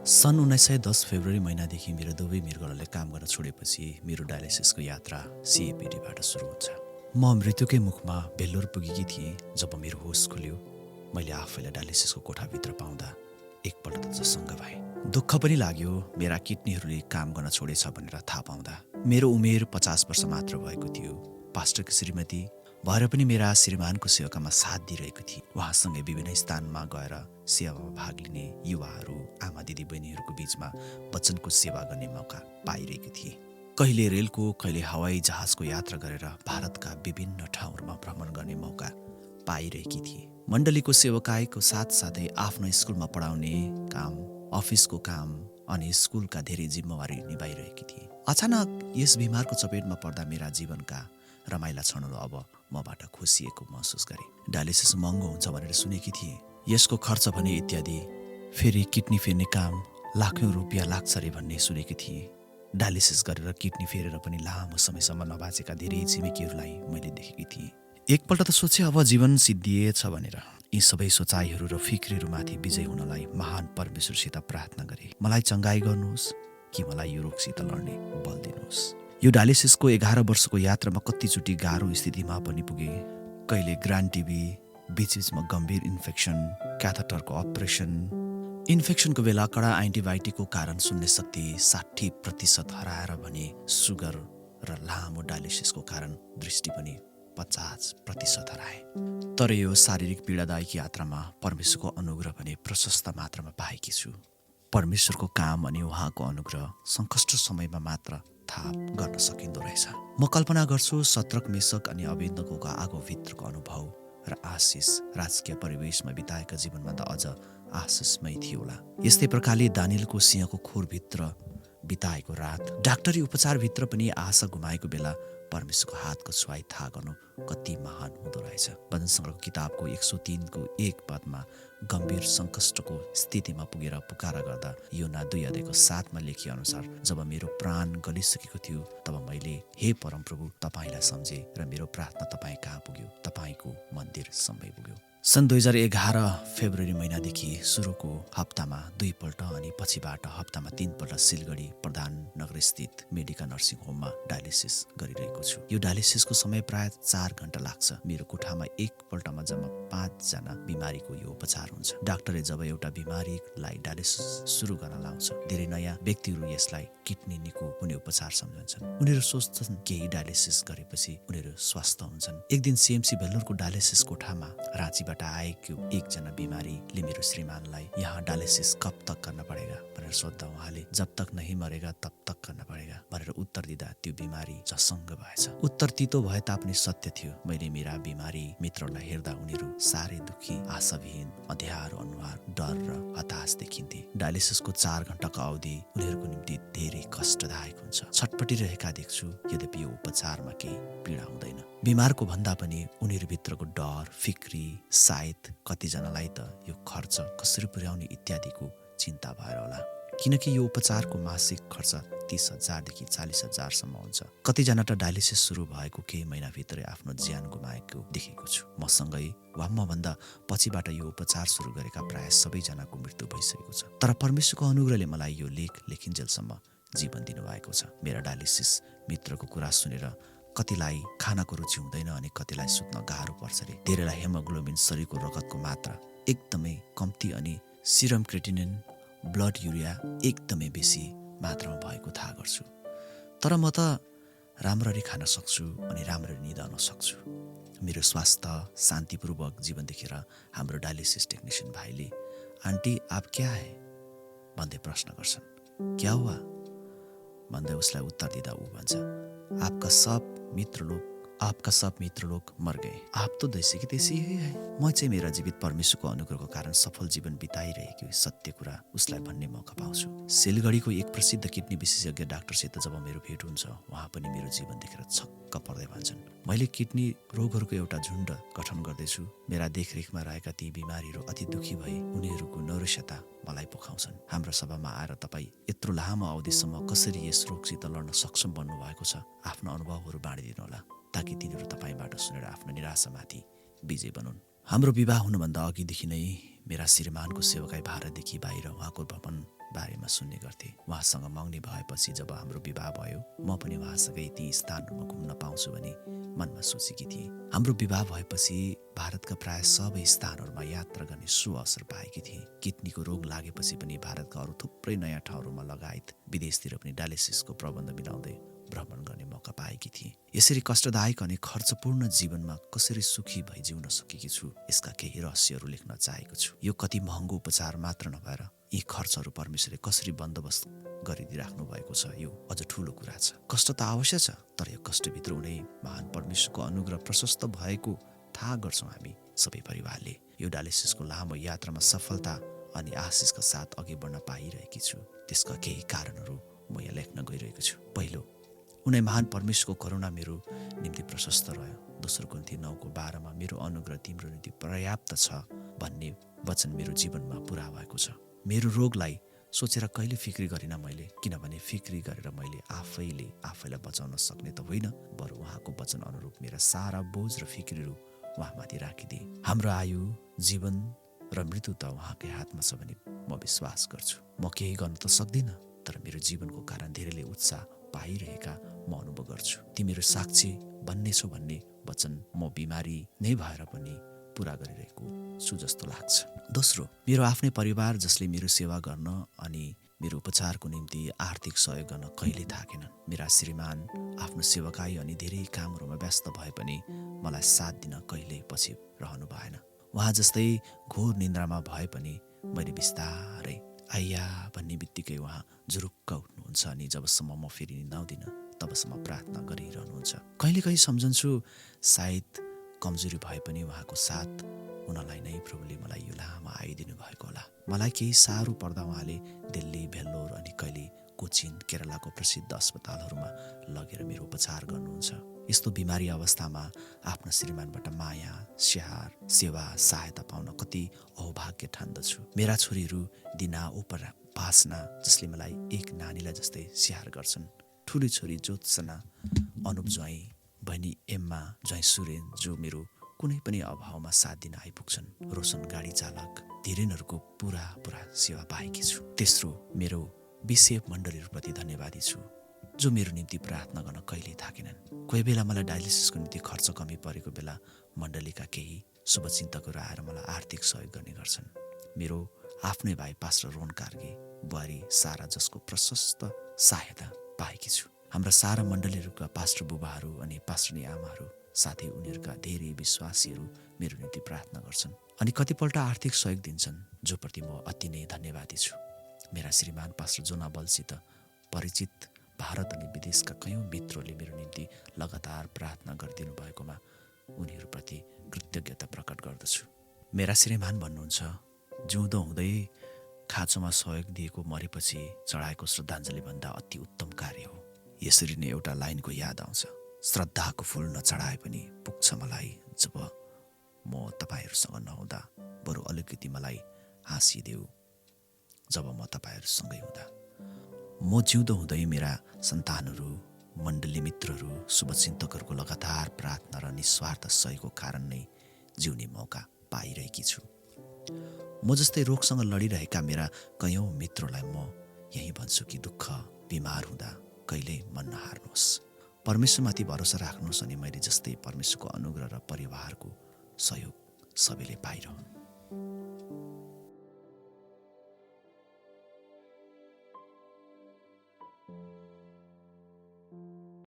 सन् 1910 फेब्रुअरी महिनादेखि मेरो दुवै मृगौलाले काम गर्न छोडेपछि मेरो डायलिसिसको यात्रा सिएपिडीबाट सुरु हुन्छ। म मृत्युकै मुखमा बेल्लोर पुगेकी थिएँ जब मेरो होस खुल्यो। मैले आफैलाई डायलिसिसको कोठाभित्र पाउँदा एकपल्ट त जसङ्ग भएँ। दुःख पनि लाग्यो मेरा किडनीहरूले काम गर्न छोडेछ भनेर थाहा पाउँदा। मेरो उमेर 50 वर्ष मात्र भएको थियो। पास्टरकी श्रीमती भएर पनि मेरा श्रीमानको सेवाकामा साथ दिइरहेको थिएँ। उहाँसँगै विभिन्न स्थानमा गएर सेवामा भाग लिने युवाहरू, आमा दिदी बहिनीहरूको बीचमा वचनको सेवा गर्ने मौका पाइरहेको थिएँ। कहिले रेलको, कहिले हवाई जहाजको यात्रा गरेर भारतका विभिन्न ठाउँहरूमा भ्रमण गर्ने मौका पाइरहेकी थिएँ। मण्डलीको सेवकाईको साथसाथै आफ्नो स्कुलमा पढाउने काम, अफिसको काम अनि स्कुलका धेरै जिम्मेवारी निभाइरहेकी थिएँ। अचानक यस बिमारको चपेटमा पर्दा मेरा जीवनका रमाइला क्षणहरू अब मबाट खोसिएको महसुस गरेँ। डायलिसिस महँगो हुन्छ भनेर सुनेकी थिएँ। यसको खर्च भने इत्यादि, फेरि किडनी फेर्ने काम लाखौँ रुपियाँ लाग्छ अरे भन्ने सुनेकी थिएँ। डायलिसिस गरेर किडनी फेरेर पनि लामो समयसम्म नबाँचेका धेरै छिमेकीहरूलाई मैले देखेकी थिएँ। एकपल्ट त सोचे अब जीवन सिद्धिएछ भनेर। यी सबै सोचाइहरू र फिक्रीहरूमाथि विजय हुनलाई महान परमेश्वरसित प्रार्थना गरेँ। मलाई चङ्गाई गर्नुहोस् कि मलाई यो रोगसित लड्ने बल दिनुहोस्। यो डायलिसिसको 11 वर्षको यात्रामा कतिचोटि गाह्रो स्थितिमा पनि पुगे। कहिले ग्रान्ड टिबी, बीचबीचमा गम्भीर इन्फेक्सन, क्याथेटरको अपरेसन। इन्फेक्सनको बेला कडा एन्टिबायोटिकको कारण सुन्ने शक्ति 60% हराएर भने सुगर र लामो डायलिसिसको कारण दृष्टि पनि 50% हराए। तर यो शारीरिक पीडादायक यात्रामा परमेश्वरको अनुग्रह भने प्रशस्त मात्रामा पाएकी छु। परमेश्वरको काम अनि उहाँको अनुग्रह सङ्कष्ट समयमा मात्र थाहा गर्न सकिँदो रहेछ। म कल्पना गर्छु सत्रक, मेषक अनि अबेदनगोको आगोभित्रको अनुभव र आशिष राजकीय परिवेशमा बिताएका जीवनमा त अझ आशिषमय थियो होला। यस्तै प्रकारले दानियलको सिंहको खोरभित्र बिताएको रात, डाक्टरी उपचारभित्र पनि आशा गुमाएको बेला परमेश्वरको हातको छुवाई थाहा गर्नु कति महान हुँदो रहेछ। भजन सङ्ग्रहको किताबको 103को 1 पदमा गम्भीर सङ्कष्टको स्थितिमा पुगेर पुकारा गर्दा योना 2:7 लेखिए अनुसार जब मेरो प्राण गलिसकेको थियो तब मैले हे परमप्रभु तपाईँलाई सम्झेँ र मेरो प्रार्थना तपाईँ कहाँ पुग्यो, तपाईँको मन्दिरसम्मै पुग्यो। सन् 2011 फेब्रुअरी महिनादेखि सुरुको हप्तामा 2 पल्ट अनि पछिबाट हप्तामा 3 पल्ट सिलगढी प्रधान नगर स्थित मेडिका नर्सिङ होममा डायलिसिस गरिरहेको छु। यो डायलिसिसको समय प्राय 4 घण्टा लाग्छ। मेरो कोठामा एक पल्टमा जम्मा 5 जना बिमारीको यो उपचार हुन्छ। डाक्टरले जब एउटा बिमारीलाई डायलिसिस सुरु गर्न लाउँछ, धेरै नयाँ व्यक्तिहरू यसलाई किडनी निको हुने उपचार सम्झन्छन्। उनीहरू सोच्छन् केही डायलिसिस गरेपछि उनीहरू स्वस्थ हुन्छन्। एक दिन सीएमसी भेल्लोरको डायलिसिस कोठामा राँचीबाट आएको एकजना बिमारीले मेरो श्रीमानलाई यहाँ डायलिसिस कब तक गर्न पड़ेगा भनेर सोद्धा उहाँले जब तक नहीं मरेगा तब तक गर्न पड़ेगा भनेर उत्तर दिँदा त्यो बिमारी झसङ्ग भएछ। उत्तर तितो भए तापनि सत्य थियो। मैले मेरा बिमारी मित्रलाई हेर्दा उनीहरू साह्रै दुखी, आशाविहीन, अँध्यारो अनुहार, डर र हताश देखिन्थे। डायलिसिसको 4 घण्टाको अवधि उनीहरूको निम्ति धेरै कष्टदायक हुन्छ। छटपटिरहेका देख्छु, यद्यपि यो उपचारमा केही पीडा हुँदैन। बिमारको भन्दा पनि उनीहरूभित्रको डर, फिक्री, सायद कतिजनालाई त यो खर्च कसरी पुर्याउने इत्यादिको चिन्ता भएर होला। किनकि यो उपचारको मासिक खर्च 30,000 देखि 40,000 हुन्छ। कतिजना त डायलिसिस सुरु भएको केही महिनाभित्रै आफ्नो ज्यान गुमाएको देखेको छु। मसँगै वा मभन्दा पछिबाट यो उपचार सुरु गरेका प्राय सबैजनाको मृत्यु भइसकेको छ। तर परमेश्वरको अनुग्रहले मलाई यो लेख लेखिन्जेलसम्म जीवन दिनुभएको छ। मेरा डायलिसिस मित्रको कुरा सुनेर कतिलाई खानाको रुचि हुँदैन अनि कतिलाई सुत्न गाह्रो पर्छ रे। धेरैलाई हेमोग्लोबिन शरीरको रगतको मात्रा एकदमै कम्ती अनि सिरम क्रिएटिनिन, ब्लड युरिया एकदमै बेसी मात्रामा भएको थाहा गर्छु। तर म त राम्ररी खान सक्छु अनि राम्ररी निदाउन सक्छु। मेरो स्वास्थ्य शान्तिपूर्वक जीवन देखेर हाम्रो डायलिसिस टेक्निसियन भाइले आन्टी आप क्या है भन्दै प्रश्न गर्छन्। क्या हुआ भन्दै उसलाई उत्तर दिँदा ऊ भन्छ आपका सब मित्र लोग मर गए, आप तो जैसे कि तैसे ही है। म चाहिँ मेरा जीवित परमेश्वरको अनुग्रहको कारण सफल जीवन बिताइरहेको सत्य कुरा उसलाई भन्ने मौका पाउँछु। सिलगढीको एक प्रसिद्ध किडनी विशेषज्ञ डाक्टरसित जब मेरो भेट हुन्छ, उहाँ पनि मेरो जीवन देखेर छक्क पर्दै भन्छन्, मैले किडनी रोगहरूको एउटा झुन्ड गठन गर्दैछु। मेरा देखरेखमा रहेका ती बिमारीहरू अति दुखी भए उनीहरूको नैराश्यता मलाई पोखाउँछन्। हाम्रो सभामा आएर तपाईँ यत्रो लामो अवधिसम्म कसरी यस रोगसित लड्न सक्षम बन्नु भएको छ, आफ्नो अनुभवहरू बाँडिदिनु होला ताकि तिनीहरू तपाईँबाट सुनेर आफ्नो निराशामाथि विजय बनुन्। हाम्रो विवाह हुनुभन्दा अघिदेखि नै मेरा श्रीमानको सेवकाई भारतदेखि बाहिर उहाँको भ्रमण बारेमा सुन्ने गर्थेँ। उहाँसँग मँग्ने भएपछि जब हाम्रो विवाह भयो, म पनि उहाँसँगै ती स्थानहरूमा घुम्न पाउँछु भनी मनमा सोचेकी थिएँ। हाम्रो विवाह भएपछि भारतका प्राय सबै स्थानहरूमा यात्रा गर्ने सुअवसर पाएकी थिएँ। किडनीको रोग लागेपछि पनि भारतका अरू थुप्रै नयाँ ठाउँहरूमा लगायत विदेशतिर पनि डायलिसिसको प्रबन्ध मिलाउँदै भ्रमण गर्ने मौका पाएकी थिएँ। यसरी कष्टदायक अनि खर्चपूर्ण जीवनमा कसरी सुखी भई जिउन सकेकी छु, यसका केही रहस्यहरू लेख्न चाहेको छु। यो कति महँगो उपचार मात्र नभएर यी खर्चहरू परमेश्वरले कसरी बन्दोबस्त गरिदिइराख्नु भएको छ, यो अझ ठुलो कुरा छ। कष्ट त अवश्य छ, तर यो कष्टभित्र उनै महान परमेश्वरको अनुग्रह प्रशस्त भएको थाहा गर्छौँ हामी सबै परिवारले। यो डायलिसिसको लामो यात्रामा सफलता अनि आशिषका साथ अघि बढ्न पाइरहेकी छु। त्यसका केही कारणहरू म यहाँ लेख्न गइरहेको छु। पहिलो, उनै महान परमेश्वरको करुणा मेरो निम्ति प्रशस्त रह्यो। दोस्रो कुन्ती 9:12 मेरो अनुग्रह तिम्रो निम्ति पर्याप्त छ भन्ने वचन मेरो जीवनमा पुरा भएको छ। मेरो रोगलाई सोचेर कहिले फिक्री गरिनँ मैले, किनभने फिक्री गरेर मैले आफैलाई बचाउन सक्ने त होइन, बरु उहाँको वचन अनुरूप मेरा सारा बोझ र फिक्रीहरू उहाँमाथि राखिदिए। हाम्रो आयु, जीवन र मृत्यु त उहाँकै हातमा छ भने म विश्वास गर्छु। म केही गर्न त सक्दिनँ, तर मेरो जीवनको कारण धेरैले उत्साह पाइरहेका म अनुभव गर्छु। तिमीहरू साक्षी बन्ने छौ भन्ने वचन म बिमारी नै भएर पनि पुरा गरिरहेको छु जस्तो लाग्छ। दोस्रो, मेरो आफ्नै परिवार जसले मेरो सेवा गर्न अनि मेरो उपचारको निम्ति आर्थिक सहयोग गर्न कहिले थाकेनन्। मेरा श्रीमान आफ्नो सेवाकाई अनि धेरै कामहरूमा व्यस्त भए पनि मलाई साथ दिन कहिल्यै पछि रहनु भएन। उहाँ जस्तै घोर निन्द्रामा भए पनि मैले बिस्तारै आइया भन्ने बित्तिकै उहाँ जुरुक्क उठ्नुहुन्छ अनि जबसम्म म फेरि निदाउँदिनँ तबसम्म प्रार्थना गरिरहनुहुन्छ। कहिलेकाहीँ सम्झन्छु सायद कमजोरी भए पनि उहाँको साथ हुनलाई नै प्रभुले मलाई यो लामा आइदिनु भएको होला। मलाई केही साह्रो पर्दा उहाँले दिल्ली, भेल्लोर अनि कहिले कोचिन, केरलाको प्रसिद्ध अस्पतालहरूमा लगेर मेरो उपचार गर्नुहुन्छ। यस्तो बिमारी अवस्थामा आफ्ना श्रीमानबाट माया, स्याहार, सेवा, सहायता पाउन कति अभाग्य ठान्दछु। मेरा छोरीहरू दिना, उपासना जसले मलाई एक नानीलाई जस्तै स्याहार गर्छन्। ठुली छोरी ज्योत्सना, अनुप ज्वाइँ, बहिनी एम्मा, ज्वाइँ सुरेन जो मेरो कुनै पनि अभावमा साथ दिन आइपुग्छन्। रोशन गाडी चालक, धेरैनहरूको पुरा सेवा पाएकी छु। तेस्रो, मेरो विषय मण्डलीहरूप्रति धन्यवादी छु जो मेरो निम्ति प्रार्थना गर्न कहिल्यै थाकेनन्। कोही बेला मलाई डायलिसिसको निम्ति खर्च कमी परेको बेला मण्डलीका केही शुभचिन्तकहरू आएर मलाई आर्थिक सहयोग गर्ने गर्छन्। मेरो आफ्नै भाइ पास्टर रोहन कार्की, बुहारी सारा जसको प्रशस्त सहायता पाएकी छु। हाम्रा सारा मण्डलीहरूका पास्टर बुबाहरू अनि पास्टरनी आमाहरू साथै उनीहरूका धेरै विश्वासीहरू मेरो निम्ति प्रार्थना गर्छन् अनि कतिपल्ट आर्थिक सहयोग दिन्छन्, जो प्रति म अति नै धन्यवादी छु। मेरा श्रीमान पास्टर जोना बलसित परिचित भारत अनि विदेशका कयौँ मित्रहरूले मेरो निम्ति लगातार प्रार्थना गरिदिनु भएकोमा उनीहरूप्रति कृतज्ञता प्रकट गर्दछु। मेरा श्रीमान भन्नुहुन्छ, जिउँदो हुँदै खाँचोमा सहयोग दिएको मरेपछि चढाएको श्रद्धाञ्जली भन्दा अति उत्तम कार्य हो। यसरी नै एउटा लाइनको याद आउँछ, श्रद्धाको फुल नचढाए पनि पुग्छ मलाई जब म तपाईँहरूसँग नहुँदा, बरु अलिकति मलाई हाँसिदेऊ जब म तपाईँहरूसँगै हुँदा। म जिउँदो हुँदै मेरा सन्तानहरू, मण्डली मित्रहरू, शुभचिन्तकहरूको लगातार प्रार्थना र निस्वार्थ सहयोगको कारण नै जिउने मौका पाइरहेकी छु। म जस्तै रोगसँग लडिरहेका मेरा कयौँ मित्रलाई म यही भन्छु कि दुःख, बिमार हुँदा कहिल्यै मन नहार्नुहोस्। परमेश्वरमाथि भरोसा राख्नुहोस् अनि मैले जस्तै परमेश्वरको अनुग्रह र परिवारको सहयोग सबैले पाइरहन्।